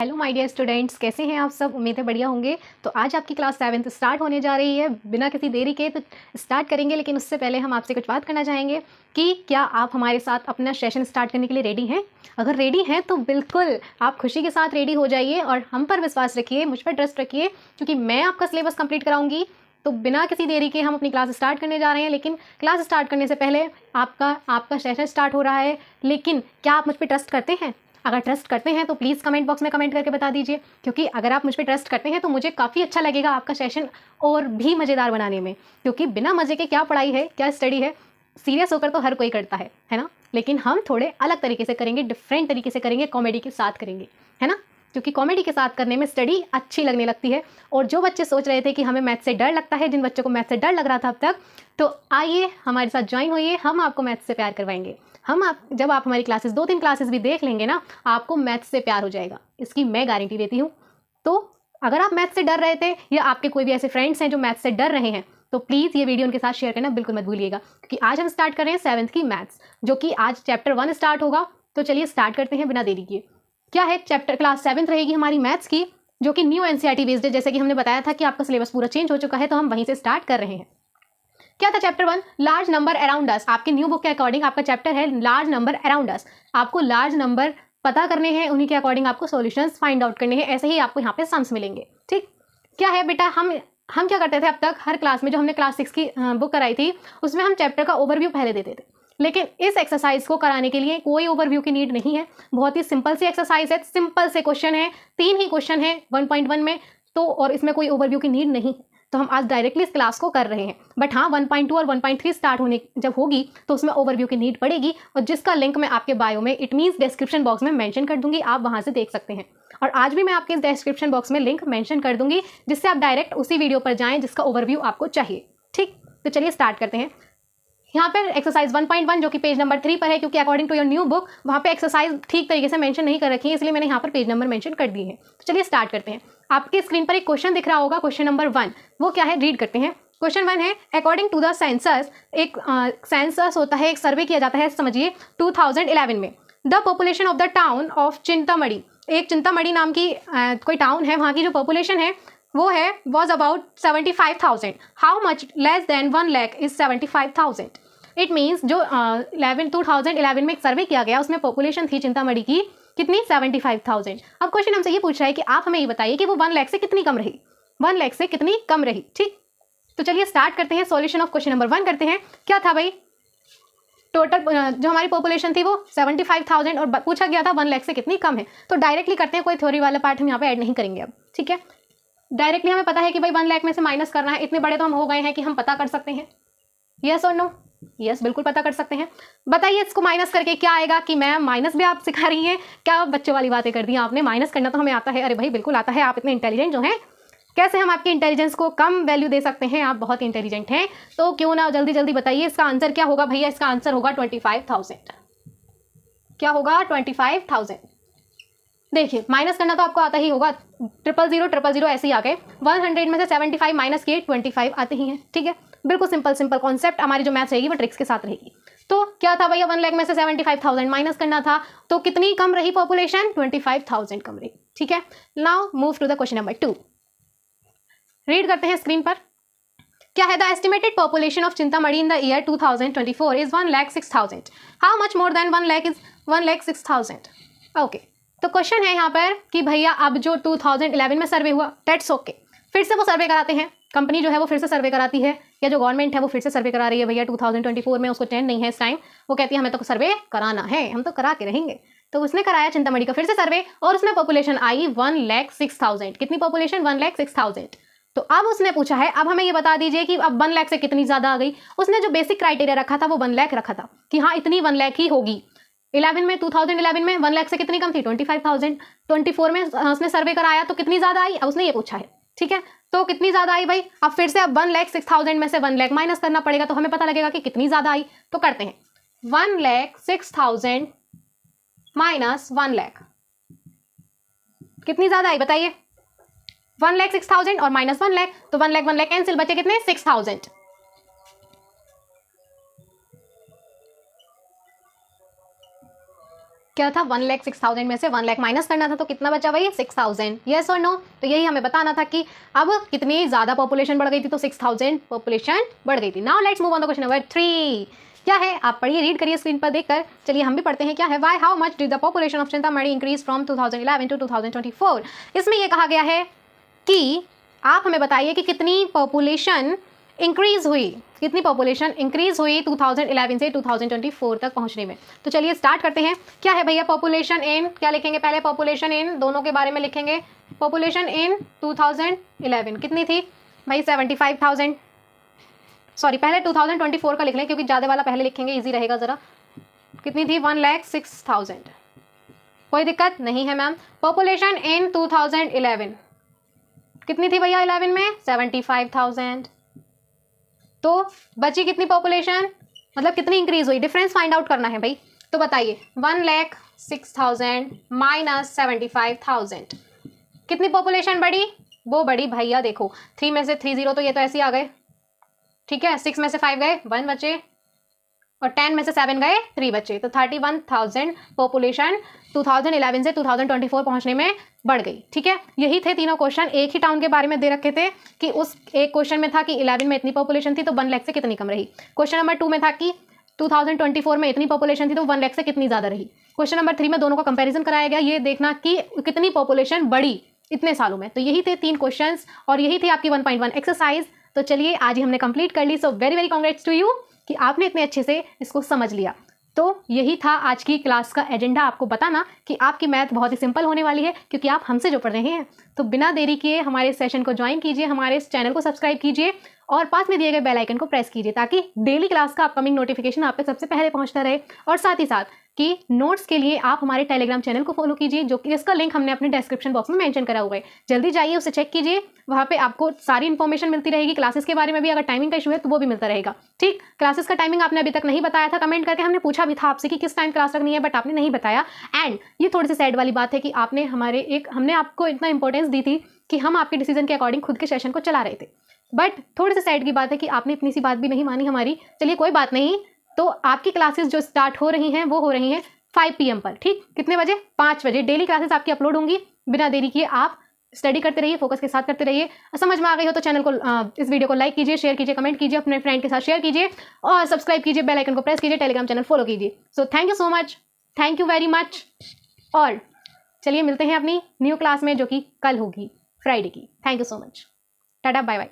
Hello my dear students, कैसे हैं आप सब। उम्मीद है बढ़िया होंगे। तो आज आपकी क्लास 7th स्टार्ट होने जा रही है। बिना किसी देरी के तो स्टार्ट करेंगे, लेकिन उससे पहले हम आपसे कुछ बात करना चाहेंगे कि क्या आप हमारे साथ अपना सेशन स्टार्ट करने के लिए रेडी हैं। अगर रेडी हैं तो बिल्कुल आप खुशी के साथ रेडी हो जाइए और हम पर विश्वास रखिए, मुझ पर ट्रस्ट रखिए, क्योंकि मैं आपका सिलेबस कंप्लीट कराऊंगी। तो बिना किसी देरी के हम अपनी क्लास स्टार्ट करने जा रहे हैं। लेकिन क्लास स्टार्ट करने से पहले आपका सेशन स्टार्ट हो रहा है, लेकिन क्या आप मुझ पर ट्रस्ट करते हैं? अगर ट्रस्ट करते हैं तो प्लीज़ कमेंट बॉक्स में कमेंट करके बता दीजिए, क्योंकि अगर आप मुझ पे ट्रस्ट करते हैं तो मुझे काफ़ी अच्छा लगेगा आपका सेशन और भी मज़ेदार बनाने में। क्योंकि बिना मज़े के क्या पढ़ाई है, क्या स्टडी है। सीरियस होकर तो हर कोई करता है ना। लेकिन हम थोड़े अलग तरीके से करेंगे, डिफरेंट तरीके से करेंगे, कॉमेडी के साथ करेंगे, है ना। क्योंकि कॉमेडी के साथ करने में स्टडी अच्छी लगने लगती है। और जो बच्चे सोच रहे थे कि हमें मैथ से डर लगता है, जिन बच्चों को मैथ से डर लग रहा था अब तक, तो आइए हमारे साथ ज्वाइन होइए, हम आपको मैथ से प्यार करवाएंगे। जब आप हमारी क्लासेस 2-3 क्लासेस भी देख लेंगे ना, आपको मैथ से प्यार हो जाएगा, इसकी मैं गारंटी देती हूँ। तो अगर आप मैथ से डर रहे थे या आपके कोई भी ऐसे फ्रेंड्स हैं जो मैथ से डर रहे हैं, तो प्लीज़ ये वीडियो उनके साथ शेयर करना बिल्कुल मत भूलिएगा। क्योंकि आज हम स्टार्ट कर रहे हैं 7th की मैथ्स, जो कि आज चैप्टर 1 स्टार्ट होगा। तो चलिए स्टार्ट करते हैं बिना देरी किए। क्या है, चैप्टर क्लास 7th रहेगी हमारी मैथ्स की, जो कि न्यू एनसीईआरटी बेस्ड है। जैसे कि हमने बताया था कि आपका सिलेबस पूरा चेंज हो चुका है, तो हम वहीं से स्टार्ट कर रहे हैं। क्या था chapter 1? Large number around us. आपके न्यू बुक के अकॉर्डिंग आपका चैप्टर है लार्ज नंबर अराउंड अस। आपको लार्ज नंबर पता करने हैं, उन्हीं के अकॉर्डिंग आपको सॉल्यूशंस फाइंड आउट करने हैं। ऐसे ही आपको यहाँ पे सम्स मिलेंगे। ठीक, क्या है बेटा, हम क्या करते थे अब तक हर क्लास में, जो हमने क्लास 6 की बुक कराई थी, उसमें हम चैप्टर का ओवरव्यू पहले देते थे। लेकिन इस एक्सरसाइज को कराने के लिए कोई ओवरव्यू की नीड नहीं है। बहुत ही सिंपल सी एक्सरसाइज है, सिंपल से क्वेश्चन है, 3 ही क्वेश्चन है 1.1 में, तो और इसमें कोई ओवरव्यू की नीड नहीं है। तो हम आज डायरेक्टली इस क्लास को कर रहे हैं। बट हाँ, 1.2 और 1.3 स्टार्ट होने जब होगी तो उसमें ओवरव्यू की नीड पड़ेगी, और जिसका लिंक मैं आपके बायो में, इट मीन्स डिस्क्रिप्शन बॉक्स में मेंशन कर दूंगी, आप वहां से देख सकते हैं। और आज भी मैं आपके इस डिस्क्रिप्शन बॉक्स में लिंक मेंशन कर दूंगी, जिससे आप डायरेक्ट उसी वीडियो पर जाएं जिसका ओवरव्यू आपको चाहिए। ठीक, तो चलिए स्टार्ट करते हैं। यहाँ पर एक्सरसाइज 1.1 जो कि पेज नंबर 3 पर है, क्योंकि according to your new book वहाँ पे एक्सरसाइज ठीक तरीके से मेंशन नहीं कर रखी है, इसलिए मैंने यहाँ पर पेज नंबर मेंशन कर दिए हैं। तो चलिए स्टार्ट करते हैं। आपके स्क्रीन पर एक क्वेश्चन दिख रहा होगा, क्वेश्चन नंबर 1। वो क्या है, रीड करते हैं। क्वेश्चन 1 है, अकॉर्डिंग टू द सेंसस, एक सेंसस होता है, एक सर्वे किया जाता है, समझिए 2011 में। The population of the town of Chintamarhi, एक चिंतामढ़ी नाम की कोई टाउन है, वहाँ की जो पॉपुलेशन है वो है was about 75,000। How much less than 1 lakh is 75,000। It means जो 2011 में एक सर्वे किया गया, उसमें पॉपुलेशन थी चिंतामढ़ी की कितनी, 75,000। अब क्वेश्चन हमसे ये पूछ रहा है कि आप हमें ये बताइए कि वो 1 लाख से कितनी कम रही, 1 लाख से कितनी कम रही। ठीक, तो चलिए स्टार्ट करते हैं, सॉल्यूशन ऑफ क्वेश्चन नंबर 1 करते हैं। क्या था भाई, टोटल जो हमारी पॉपुलेशन थी वो 75,000 और पूछा गया था 1 लाख से कितनी कम है। तो डायरेक्टली करते हैं, कोई थ्योरी वाला पार्ट हम यहाँ पे ऐड नहीं करेंगे अब। ठीक है, डायरेक्टली हमें पता है कि भाई 1 लाख में से माइनस करना है। इतने बड़े तो हम हो गए हैं कि हम पता कर सकते हैं। यस और नो? यस, बिल्कुल पता कर सकते हैं। बताइए इसको माइनस करके क्या आएगा। कि मैम माइनस भी आप सिखा रही हैं क्या? बच्चों वाली बातें कर दी आपने, माइनस करना तो हमें आता है। अरे भाई बिल्कुल आता है, आप इतने इंटेलिजेंट जो हैं। कैसे हम आपके इंटेलिजेंस को कम वैल्यू दे सकते हैं, आप बहुत इंटेलिजेंट हैं। तो क्यों ना जल्दी जल्दी बताइए इसका आंसर क्या होगा भैया। इसका आंसर होगा 25,000। क्या होगा, 25,000। देखिए माइनस करना तो आपको आता ही होगा, 000 ऐसे ही आ गए। 100 में से 75 माइनस किए 25 आते ही हैं। ठीक है, बिल्कुल सिंपल कॉन्सेप्ट। हमारी जो मैथ्स रहेगी वो ट्रिक्स के साथ रहेगी। तो क्या था भैया, 1 लाख में से 75,000 माइनस करना था, तो कितनी कम रही पॉपुलेशन, 25,000 कम रही। ठीक है, now move to the question number 2। Read करते हैं स्क्रीन पर। क्या है, the estimated population of Chintamarhi in the year 2024 is 1,06,000। How much more than 1 lakh is 1,06,000। Okay, तो क्वेश्चन है यहाँ पर कि भैया अब जो 2011 में सर्वे हुआ, डेट्स ओके, फिर से वो सर्वे कराते हैं। कंपनी जो है वो फिर से सर्वे कराती है, या जो गवर्नमेंट है वो फिर से सर्वे करा रही है भैया 2024 में। उसको चैन नहीं है इस टाइम, वो कहती है हमें तो सर्वे कराना है, हम तो करा के रहेंगे। तो उसने कराया चिंतामढ़ी का फिर से सर्वे, और उसमें पॉपुलेशन आई 1,06,000। कितनी पॉपुलेशन, 1,06,000। तो अब उसने पूछा है, अब हमें ये बता दीजिए कि अब 1 लाख से कितनी ज्यादा आ गई। उसने जो बेसिक क्राइटेरिया रखा था वो 1 लाख रखा था, कि हाँ इतनी 1 लाख ही होगी। 2011 में 1 लाख से कितनी कम थी, 25,000। 24 में उसने सर्वे कराया तो कितनी ज्यादा आई, अब उसने ये पूछा है। ठीक है, तो कितनी ज्यादा आई भाई। अब फिर से अब 1,06,000 में से 1 लाख माइनस करना पड़ेगा, तो हमें पता लगेगा कि कितनी ज्यादा आई। तो करते हैं, 1,06,000 माइनस 1 लाख, कितनी ज्यादा आई बताइए। 1,06,000 और माइनस 1 लाख, तो 1 लाख कैंसिल, बचे कितने, 6,000। क्या था 1,06,000 में से 1 लाख माइनस करना था, तो कितना बचा भाई 6,000, यस और नो। तो यही हमें बताना था कि अब कितनी ज़्यादा पॉपुलेशन बढ़ गई थी, तो 6,000 पॉपुलेशन बढ़ गई थी। Now let's move on the question number 3। क्या है आप पढ़िए, रीड करिए स्क्रीन पर देखकर। चलिए हम भी पढ़ते हैं क्या है। Why how much did the population of Chintamani increase from 2011 to 2024। इसमें यह कहा गया है कि आप हमें बताइए कि कितनी पॉपुलेशन इंक्रीज हुई, कितनी पॉपुलेशन इंक्रीज हुई 2011 से 2024 तक पहुंचने में। तो चलिए स्टार्ट करते हैं। क्या है भैया पॉपुलेशन इन, क्या लिखेंगे पहले, पॉपुलेशन इन, दोनों के बारे में लिखेंगे। पॉपुलेशन इन 2011 कितनी थी भाई 75,000, सॉरी पहले 2024 का लिख लें क्योंकि ज़्यादा वाला पहले लिखेंगे, इजी रहेगा ज़रा। कितनी थी 1,06,000, कोई दिक्कत नहीं है मैम। पॉपुलेशन इन 2011 कितनी थी भैया 11 में 75,000। तो बची कितनी पॉपुलेशन, मतलब कितनी इंक्रीज हुई, डिफरेंस फाइंड आउट करना है भाई। तो बताइए 1,06,000 माइनस 75,000 कितनी पॉपुलेशन बढ़ी, वो बढ़ी भैया देखो 3 में से 3 0, तो ये तो ऐसे ही आ गए, ठीक है। 6 में से 5 गए 1 बचे, और 10 में से 7 गए 3 बचे, तो 31,000 पॉपुलेशन 2011 से 2024 पहुंचने में बढ़ गई, ठीक है। यही थे तीनों क्वेश्चन, एक ही टाउन के बारे में दे रखे थे कि उस एक क्वेश्चन में था कि 11 में इतनी पॉपुलेशन थी तो 1 लाख से कितनी कम रही। क्वेश्चन नंबर 2 में था कि 2024 में इतनी पॉपुलेशन थी तो 1 लाख से कितनी ज़्यादा रही। क्वेश्चन नंबर 3 में दोनों का कंपेरिजन कराया गया, ये देखना कि कितनी पॉपुलेशन बढ़ी इतने सालों में। तो यही थे 3 क्वेश्चन और यही थी आपकी 1.1 एक्सरसाइज। तो चलिए आज ही हमने कंप्लीट कर ली। So very very congrats to you कि आपने इतने अच्छे से इसको समझ लिया। तो यही था आज की क्लास का एजेंडा, आपको बताना कि आपकी मैथ बहुत ही सिंपल होने वाली है क्योंकि आप हमसे जो पढ़ रहे हैं। तो बिना देरी किए हमारे सेशन को ज्वाइन कीजिए, हमारे इस चैनल को सब्सक्राइब कीजिए और पास में दिए गए बेल आइकन को प्रेस कीजिए ताकि डेली क्लास का अपकमिंग नोटिफिकेशन आप तक सबसे पहले पहुंचता रहे। और साथ ही साथ कि नोट्स के लिए आप हमारे टेलीग्राम चैनल को फॉलो कीजिए, जो कि इसका लिंक हमने अपने डिस्क्रिप्शन बॉक्स में मेंशन करा हुआ है। जल्दी जाइए उसे चेक कीजिए, वहाँ पे आपको सारी इन्फॉर्मेशन मिलती रहेगी क्लासेस के बारे में भी। अगर टाइमिंग का इशू है तो वो भी मिलता रहेगा, ठीक। क्लासेस का टाइमिंग आपने अभी तक नहीं बताया था, कमेंट करके हमने पूछा भी था आपसे कि किस टाइम क्लास रखनी है, बट आपने नहीं बताया। एंड ये थोड़ी सी सैड वाली बात है कि आपने हमने आपको इतना इंपॉर्टेंस दी थी कि हम आपके डिसीजन के अकॉर्डिंग खुद के सेशन को चला रहे थे, बट थोड़ी सी सैड की बात है कि आपने इतनी सी बात भी नहीं मानी हमारी। चलिए कोई बात नहीं। तो आपकी क्लासेस जो स्टार्ट हो रही हैं वो हो रही हैं 5 PM पर, ठीक। कितने बजे 5 बजे डेली क्लासेस आपकी अपलोड होंगी। बिना देरी किए आप स्टडी करते रहिए, फोकस के साथ करते रहिए। समझ में आ गई हो तो चैनल को इस वीडियो को लाइक कीजिए, शेयर कीजिए, कमेंट कीजिए, अपने फ्रेंड के साथ शेयर कीजिए और सब्सक्राइब कीजिए, बेल आइकन को प्रेस कीजिए, टेलीग्राम चैनल फॉलो कीजिए। So thank you so much, thank you very much. और चलिए मिलते हैं अपनी न्यू क्लास में जो कि कल होगी फ्राइडे की। Thank you so much, tata bye bye.